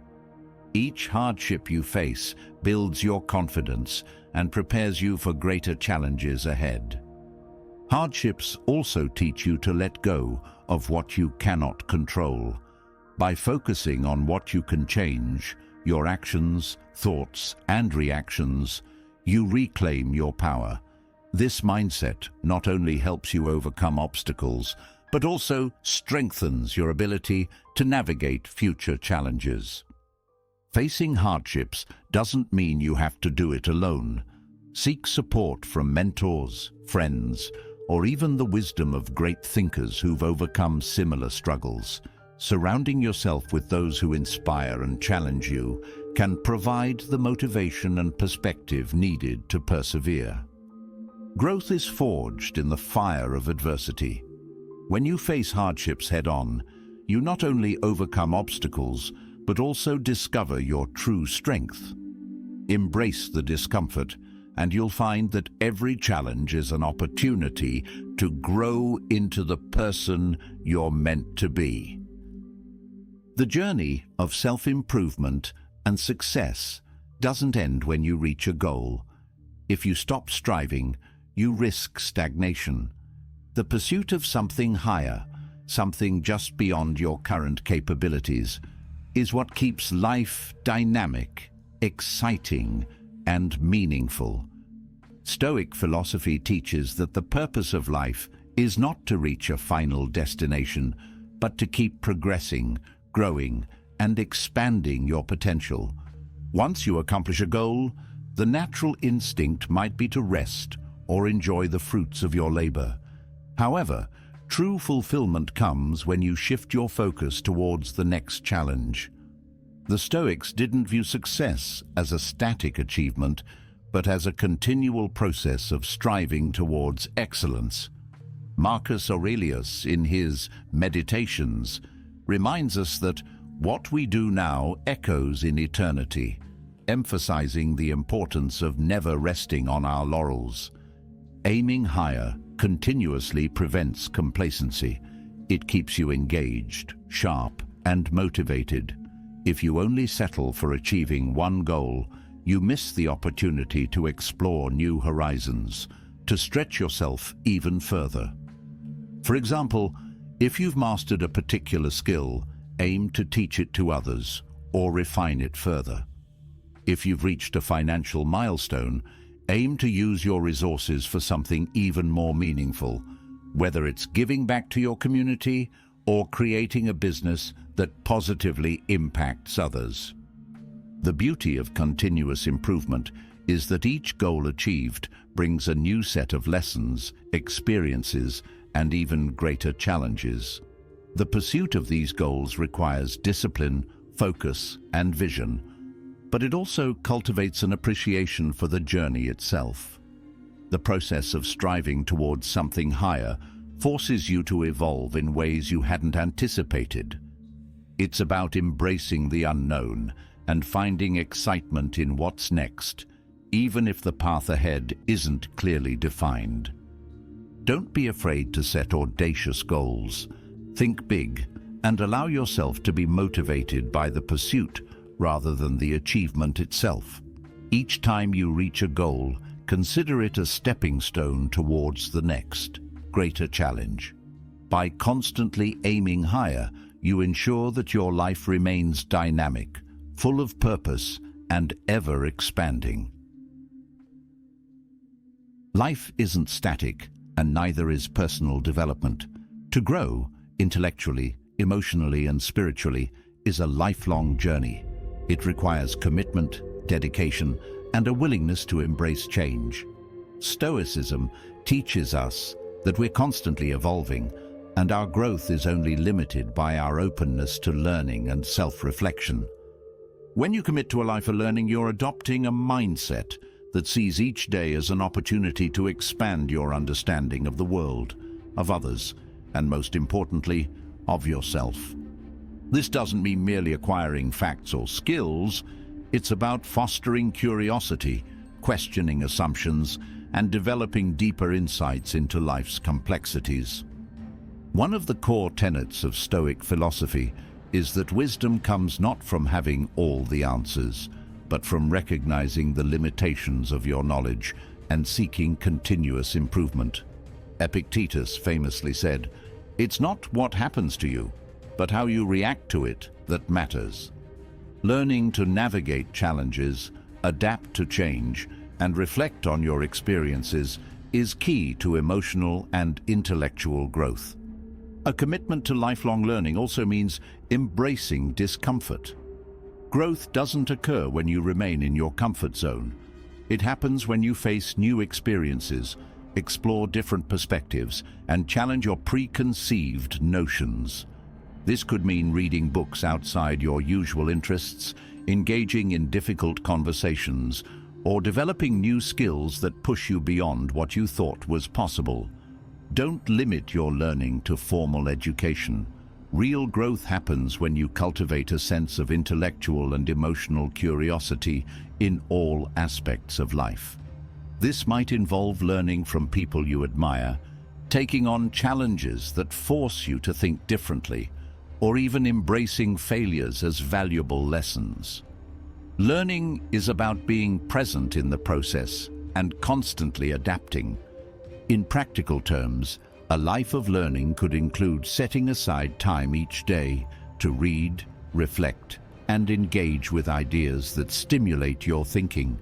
A: Each hardship you face builds your confidence and prepares you for greater challenges ahead. Hardships also teach you to let go of what you cannot control. By focusing on what you can change, your actions, thoughts, and reactions, you reclaim your power. This mindset not only helps you overcome obstacles, but also strengthens your ability to navigate future challenges. Facing hardships doesn't mean you have to do it alone. Seek support from mentors, friends, or even the wisdom of great thinkers who've overcome similar struggles. Surrounding yourself with those who inspire and challenge you can provide the motivation and perspective needed to persevere. Growth is forged in the fire of adversity. When you face hardships head-on, you not only overcome obstacles, but also discover your true strength. Embrace the discomfort, and you'll find that every challenge is an opportunity to grow into the person you're meant to be. The journey of self-improvement and success doesn't end when you reach a goal. If you stop striving, you risk stagnation. The pursuit of something higher, something just beyond your current capabilities, is what keeps life dynamic, exciting, and meaningful. Stoic philosophy teaches that the purpose of life is not to reach a final destination, but to keep progressing, growing, and expanding your potential. Once you accomplish a goal, the natural instinct might be to rest or enjoy the fruits of your labor. However, true fulfillment comes when you shift your focus towards the next challenge. The Stoics didn't view success as a static achievement, but as a continual process of striving towards excellence. Marcus Aurelius, in his Meditations, reminds us that what we do now echoes in eternity, emphasizing the importance of never resting on our laurels. Aiming higher continuously prevents complacency. It keeps you engaged, sharp, and motivated. If you only settle for achieving one goal, you miss the opportunity to explore new horizons, to stretch yourself even further. For example, if you've mastered a particular skill, aim to teach it to others or refine it further. If you've reached a financial milestone, aim to use your resources for something even more meaningful, whether it's giving back to your community or creating a business that positively impacts others. The beauty of continuous improvement is that each goal achieved brings a new set of lessons, experiences, and even greater challenges. The pursuit of these goals requires discipline, focus, and vision, but it also cultivates an appreciation for the journey itself. The process of striving towards something higher forces you to evolve in ways you hadn't anticipated. It's about embracing the unknown and finding excitement in what's next, even if the path ahead isn't clearly defined. Don't be afraid to set audacious goals. Think big and allow yourself to be motivated by the pursuit rather than the achievement itself. Each time you reach a goal, consider it a stepping stone towards the next, greater challenge. By constantly aiming higher, you ensure that your life remains dynamic, full of purpose, and ever expanding. Life isn't static, and neither is personal development. To grow, intellectually, emotionally, and spiritually, is a lifelong journey. It requires commitment, dedication, and a willingness to embrace change. Stoicism teaches us that we're constantly evolving, and our growth is only limited by our openness to learning and self-reflection. When you commit to a life of learning, you're adopting a mindset that sees each day as an opportunity to expand your understanding of the world, of others, and most importantly, of yourself. This doesn't mean merely acquiring facts or skills. It's about fostering curiosity, questioning assumptions, and developing deeper insights into life's complexities. One of the core tenets of Stoic philosophy is that wisdom comes not from having all the answers, but from recognizing the limitations of your knowledge and seeking continuous improvement. Epictetus famously said, "It's not what happens to you, but how you react to it that matters." Learning to navigate challenges, adapt to change, and reflect on your experiences is key to emotional and intellectual growth. A commitment to lifelong learning also means embracing discomfort. Growth doesn't occur when you remain in your comfort zone. It happens when you face new experiences, explore different perspectives, and challenge your preconceived notions. This could mean reading books outside your usual interests, engaging in difficult conversations, or developing new skills that push you beyond what you thought was possible. Don't limit your learning to formal education. Real growth happens when you cultivate a sense of intellectual and emotional curiosity in all aspects of life. This might involve learning from people you admire, taking on challenges that force you to think differently, or even embracing failures as valuable lessons. Learning is about being present in the process and constantly adapting. In practical terms, a life of learning could include setting aside time each day to read, reflect, and engage with ideas that stimulate your thinking.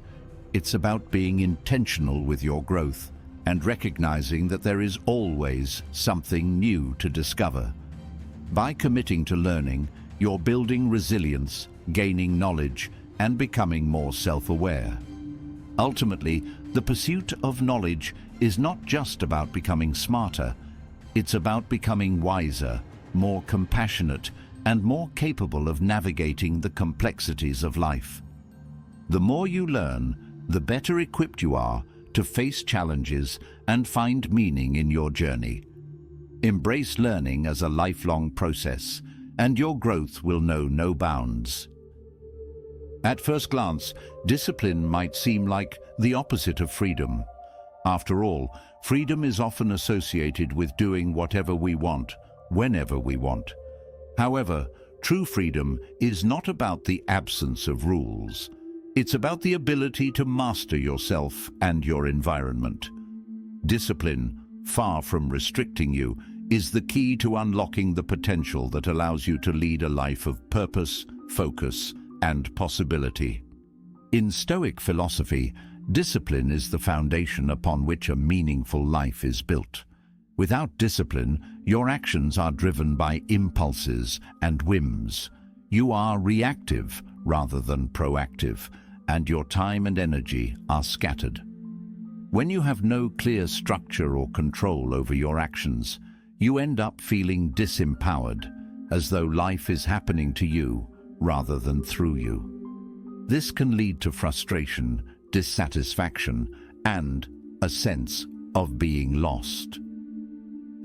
A: It's about being intentional with your growth and recognizing that there is always something new to discover. By committing to learning, you're building resilience, gaining knowledge, and becoming more self-aware. Ultimately, the pursuit of knowledge is not just about becoming smarter, it's about becoming wiser, more compassionate, and more capable of navigating the complexities of life. The more you learn, the better equipped you are to face challenges and find meaning in your journey. Embrace learning as a lifelong process, and your growth will know no bounds. At first glance, discipline might seem like the opposite of freedom. After all, freedom is often associated with doing whatever we want, whenever we want. However, true freedom is not about the absence of rules. It's about the ability to master yourself and your environment. Discipline, far from restricting you, is the key to unlocking the potential that allows you to lead a life of purpose, focus, and possibility. In Stoic philosophy, discipline is the foundation upon which a meaningful life is built. Without discipline, your actions are driven by impulses and whims. You are reactive rather than proactive, and your time and energy are scattered. When you have no clear structure or control over your actions, you end up feeling disempowered, as though life is happening to you rather than through you. This can lead to frustration, dissatisfaction, and a sense of being lost.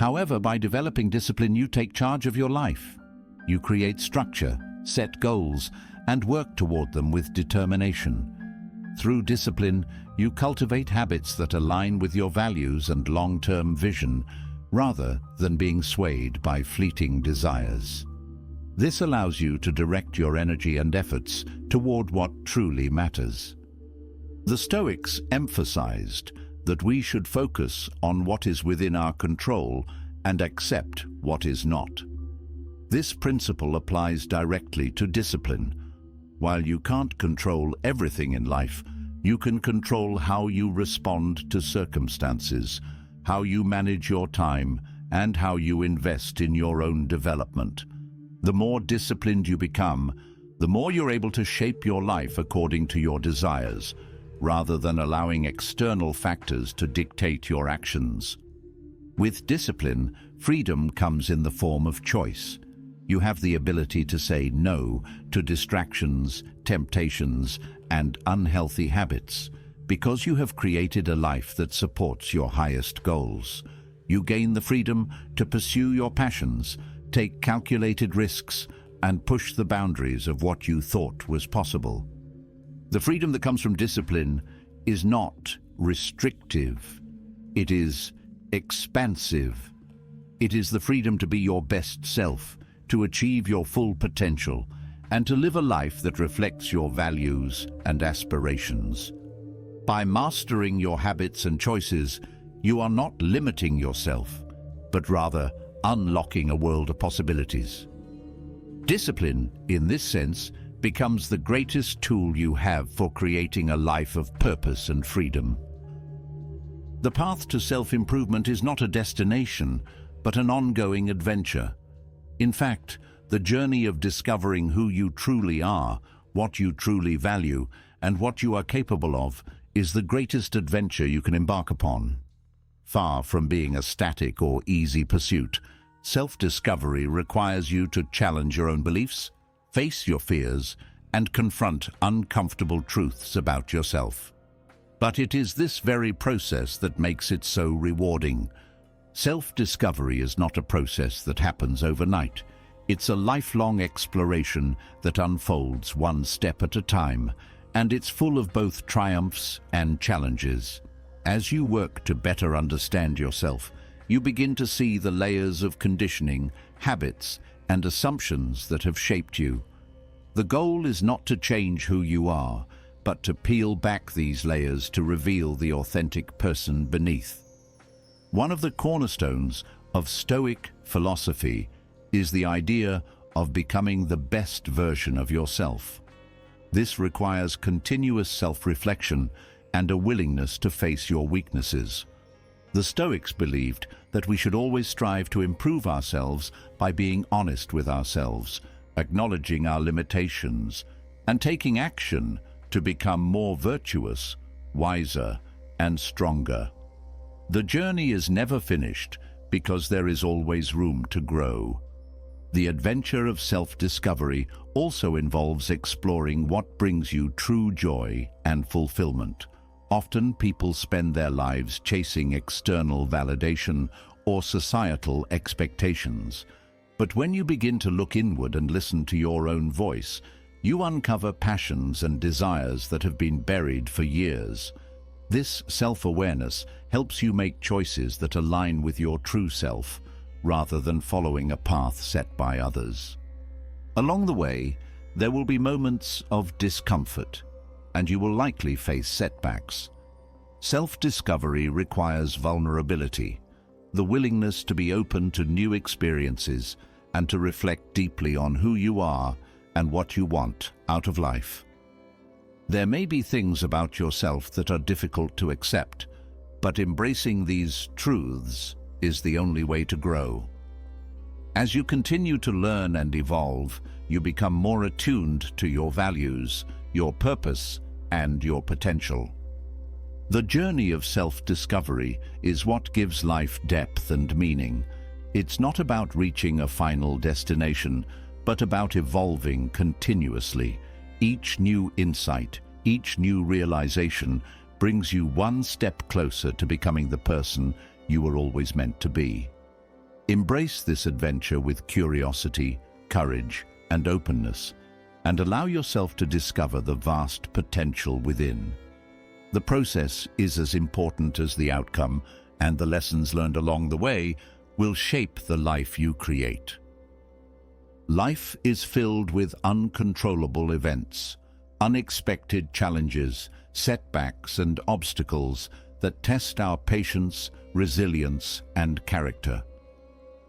A: However, by developing discipline, you take charge of your life. You create structure, set goals, and work toward them with determination. Through discipline, you cultivate habits that align with your values and long-term vision, rather than being swayed by fleeting desires. This allows you to direct your energy and efforts toward what truly matters. The Stoics emphasized that we should focus on what is within our control and accept what is not. This principle applies directly to discipline. While you can't control everything in life, you can control how you respond to circumstances, how you manage your time, and how you invest in your own development. The more disciplined you become, the more you're able to shape your life according to your desires, rather than allowing external factors to dictate your actions. With discipline, freedom comes in the form of choice. You have the ability to say no to distractions, temptations, and unhealthy habits, because you have created a life that supports your highest goals. You gain the freedom to pursue your passions, take calculated risks, and push the boundaries of what you thought was possible. The freedom that comes from discipline is not restrictive. It is expansive. It is the freedom to be your best self, to achieve your full potential and to live a life that reflects your values and aspirations. By mastering your habits and choices, you are not limiting yourself, but rather unlocking a world of possibilities. Discipline, in this sense, becomes the greatest tool you have for creating a life of purpose and freedom. The path to self-improvement is not a destination, but an ongoing adventure. In fact, the journey of discovering who you truly are, what you truly value, and what you are capable of is the greatest adventure you can embark upon. Far from being a static or easy pursuit, self-discovery requires you to challenge your own beliefs, face your fears, and confront uncomfortable truths about yourself. But it is this very process that makes it so rewarding. Self-discovery is not a process that happens overnight. It's a lifelong exploration that unfolds one step at a time, and it's full of both triumphs and challenges. As you work to better understand yourself, you begin to see the layers of conditioning, habits, and assumptions that have shaped you. The goal is not to change who you are, but to peel back these layers to reveal the authentic person beneath. One of the cornerstones of Stoic philosophy is the idea of becoming the best version of yourself. This requires continuous self-reflection and a willingness to face your weaknesses. The Stoics believed that we should always strive to improve ourselves by being honest with ourselves, acknowledging our limitations, and taking action to become more virtuous, wiser, and stronger. The journey is never finished because there is always room to grow. The adventure of self-discovery also involves exploring what brings you true joy and fulfillment. Often people spend their lives chasing external validation or societal expectations. But when you begin to look inward and listen to your own voice, you uncover passions and desires that have been buried for years. This self-awareness helps you make choices that align with your true self, rather than following a path set by others. Along the way, there will be moments of discomfort, and you will likely face setbacks. Self-discovery requires vulnerability, the willingness to be open to new experiences and to reflect deeply on who you are and what you want out of life. There may be things about yourself that are difficult to accept, but embracing these truths is the only way to grow. As you continue to learn and evolve, you become more attuned to your values, your purpose, and your potential. The journey of self-discovery is what gives life depth and meaning. It's not about reaching a final destination, but about evolving continuously. Each new insight, each new realization brings you one step closer to becoming the person you were always meant to be. Embrace this adventure with curiosity, courage, and openness, and allow yourself to discover the vast potential within. The process is as important as the outcome, and the lessons learned along the way will shape the life you create. Life is filled with uncontrollable events, unexpected challenges, setbacks, and obstacles that test our patience, resilience, and character.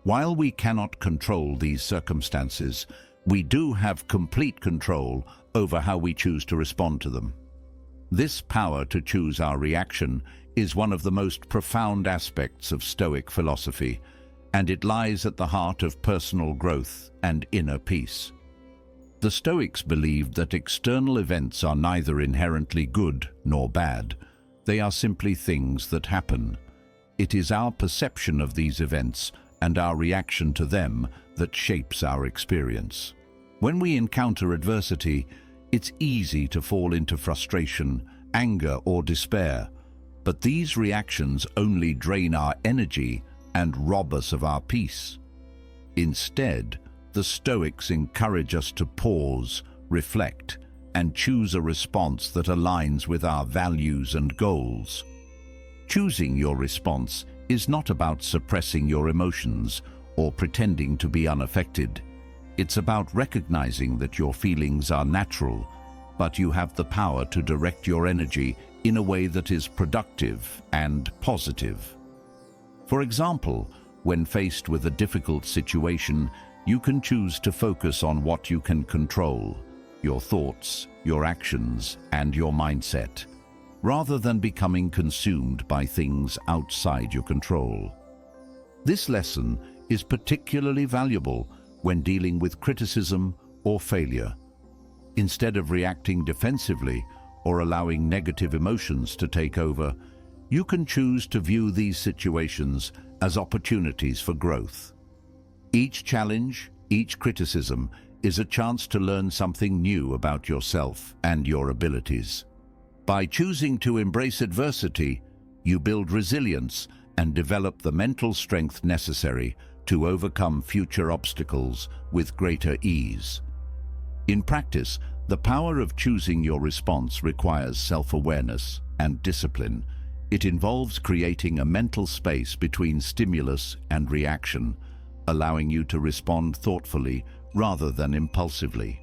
A: While we cannot control these circumstances, we do have complete control over how we choose to respond to them. This power to choose our reaction is one of the most profound aspects of Stoic philosophy, and it lies at the heart of personal growth and inner peace. The Stoics believed that external events are neither inherently good nor bad. They are simply things that happen. It is our perception of these events and our reaction to them that shapes our experience. When we encounter adversity, it's easy to fall into frustration, anger, or despair. But these reactions only drain our energy and rob us of our peace. Instead, the Stoics encourage us to pause, reflect, and choose a response that aligns with our values and goals. Choosing your response is not about suppressing your emotions or pretending to be unaffected. It's about recognizing that your feelings are natural, but you have the power to direct your energy in a way that is productive and positive. For example, when faced with a difficult situation, you can choose to focus on what you can control, your thoughts, your actions, and your mindset, rather than becoming consumed by things outside your control. This lesson is particularly valuable when dealing with criticism or failure. Instead of reacting defensively or allowing negative emotions to take over, you can choose to view these situations as opportunities for growth. Each challenge, each criticism, is a chance to learn something new about yourself and your abilities. By choosing to embrace adversity, you build resilience and develop the mental strength necessary to overcome future obstacles with greater ease. In practice, the power of choosing your response requires self-awareness and discipline. It involves creating a mental space between stimulus and reaction, allowing you to respond thoughtfully rather than impulsively.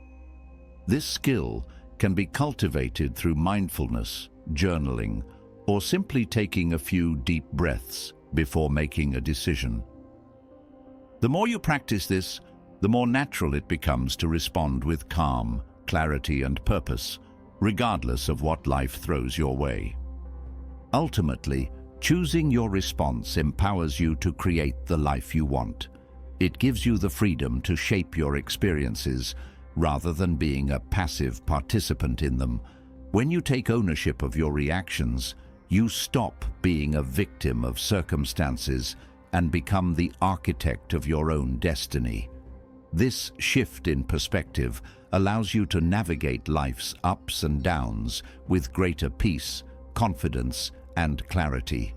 A: This skill can be cultivated through mindfulness, journaling, or simply taking a few deep breaths before making a decision. The more you practice this, the more natural it becomes to respond with calm, clarity, and purpose, regardless of what life throws your way. Ultimately, choosing your response empowers you to create the life you want. It gives you the freedom to shape your experiences rather than being a passive participant in them. When you take ownership of your reactions, you stop being a victim of circumstances and become the architect of your own destiny. This shift in perspective allows you to navigate life's ups and downs with greater peace, confidence, and clarity.